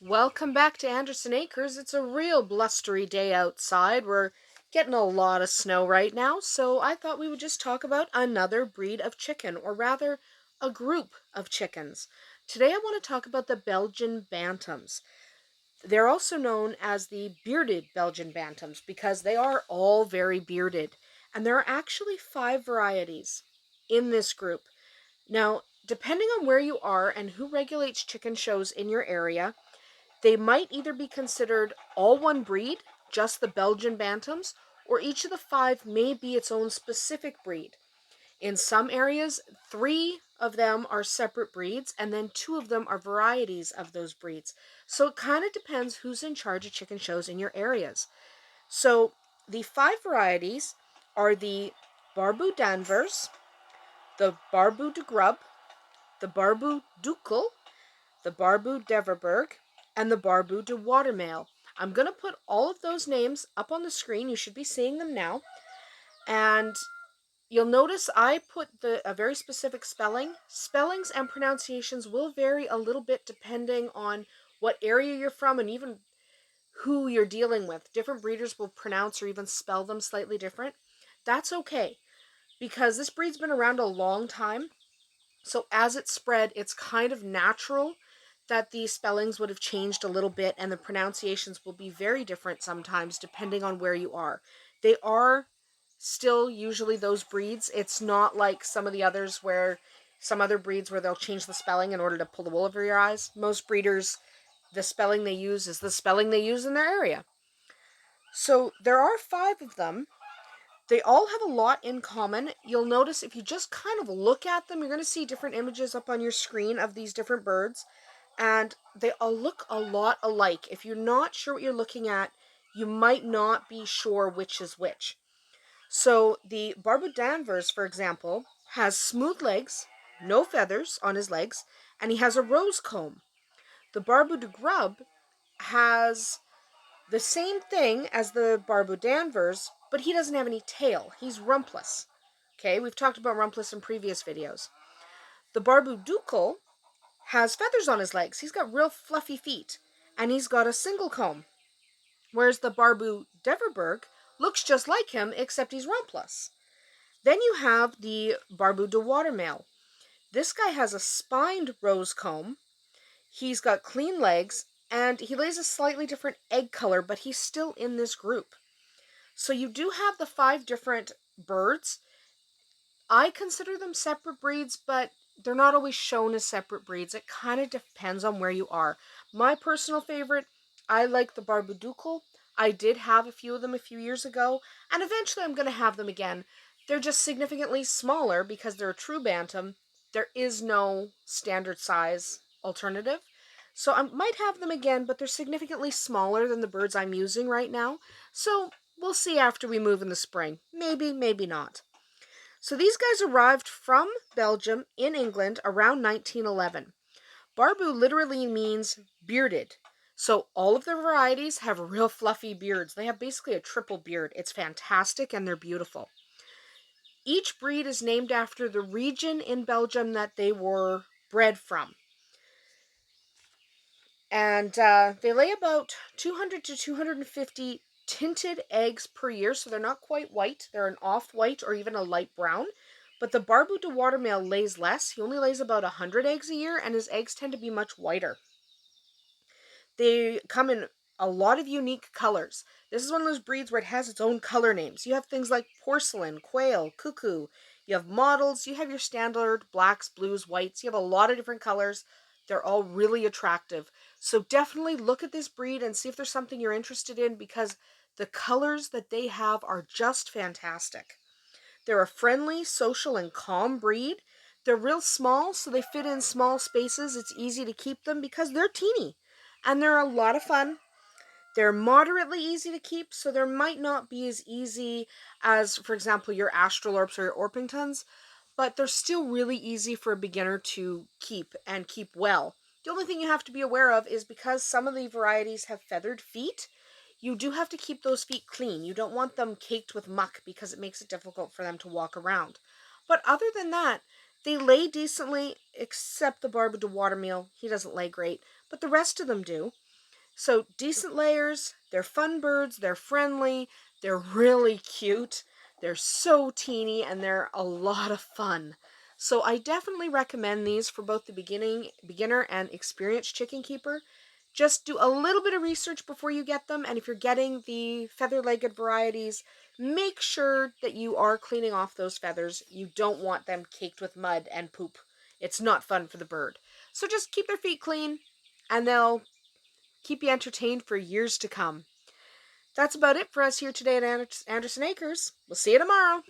Welcome back to Andersen Acres. It's a real blustery day outside. We're getting a lot of snow right now, so I thought we would just talk about another breed of chicken, or rather, a group of chickens. Today I want to talk about the Belgian Bantams. They're also known as the Bearded Belgian Bantams because they are all very bearded. And there are actually 5 varieties in this group. Now, depending on where you are and who regulates chicken shows in your area, they might either be considered all one breed, just the Belgian Bantams, or each of the 5 may be its own specific breed. In some areas, 3 of them are separate breeds, and then 2 of them are varieties of those breeds. So it kind of depends who's in charge of chicken shows in your areas. So the 5 varieties are the Barbu d'Anvers, the Barbu de Grubbe, the Barbu Ducal, the Barbu de and the Barbu de Watermael. I'm going to put all of those names up on the screen. You should be seeing them now. And you'll notice I put a very specific spelling. Spellings and pronunciations will vary a little bit depending on what area you're from and even who you're dealing with. Different breeders will pronounce or even spell them slightly different. That's okay because this breed's been around a long time. So as it spread, it's kind of natural that the spellings would have changed a little bit and the pronunciations will be very different sometimes depending on where you are. They are still usually those breeds. It's not like some of the others where some other breeds where they'll change the spelling in order to pull the wool over your eyes. Most breeders, the spelling they use is the spelling they use in their area. So there are 5 of them. They all have a lot in common. You'll notice if you just kind of look at them, you're going to see different images up on your screen of these different birds, and they all look a lot alike. If you're not sure what you're looking at, you might not be sure which is which. So the Barbu d'Anvers, for example, has smooth legs, no feathers on his legs, and he has a rose comb. The Barbu de Grubbe has the same thing as the Barbu d'Anvers, but he doesn't have any tail. He's rumpless. Okay, we've talked about rumpless in previous videos. The Barbu Ducal has feathers on his legs. He's got real fluffy feet, and he's got a single comb. Whereas the Barbu de looks just like him, except he's rumpless. Then you have the Barbu de Watermael. This guy has a spined rose comb. He's got clean legs, and he lays a slightly different egg color, but he's still in this group. So you do have the 5 different birds. I consider them separate breeds, but they're not always shown as separate breeds. It kind of depends on where you are. My personal favorite, I like the Barbuducal. I did have a few of them a few years ago, and eventually I'm going to have them again. They're just significantly smaller because they're a true bantam. There is no standard size alternative. So I might have them again, but they're significantly smaller than the birds I'm using right now. So we'll see after we move in the spring. Maybe, maybe not. So these guys arrived from Belgium in England around 1911. Barbu literally means bearded. So all of the varieties have real fluffy beards. They have basically a triple beard. It's fantastic and they're beautiful. Each breed is named after the region in Belgium that they were bred from. And they lay about 200 to 250 tinted eggs per year, so they're not quite white. They're an off-white or even a light brown. But the Barbu de Watermael lays less. He only lays about 100 eggs a year, and his eggs tend to be much whiter. They come in a lot of unique colors. This is one of those breeds where it has its own color names. You have things like porcelain, quail, cuckoo. You have models. You have your standard blacks, blues, whites. You have a lot of different colors. They're all really attractive. So definitely look at this breed and see if there's something you're interested in because the colors that they have are just fantastic. They're a friendly, social, and calm breed. They're real small, so they fit in small spaces. It's easy to keep them because they're teeny. And they're a lot of fun. They're moderately easy to keep, so there might not be as easy as, for example, your Australorps or your Orpingtons, but they're still really easy for a beginner to keep and keep well. The only thing you have to be aware of is because some of the varieties have feathered feet, you do have to keep those feet clean. You don't want them caked with muck because it makes it difficult for them to walk around. But other than that, they lay decently, except the Barbu de Watermael. He doesn't lay great, but the rest of them do. So decent layers, they're fun birds, they're friendly, they're really cute, they're so teeny, and they're a lot of fun. So I definitely recommend these for both the beginner and experienced chicken keeper. Just do a little bit of research before you get them, and if you're getting the feather-legged varieties, make sure that you are cleaning off those feathers. You don't want them caked with mud and poop. It's not fun for the bird. So just keep their feet clean, and they'll keep you entertained for years to come. That's about it for us here today at Andersen Acres. We'll see you tomorrow.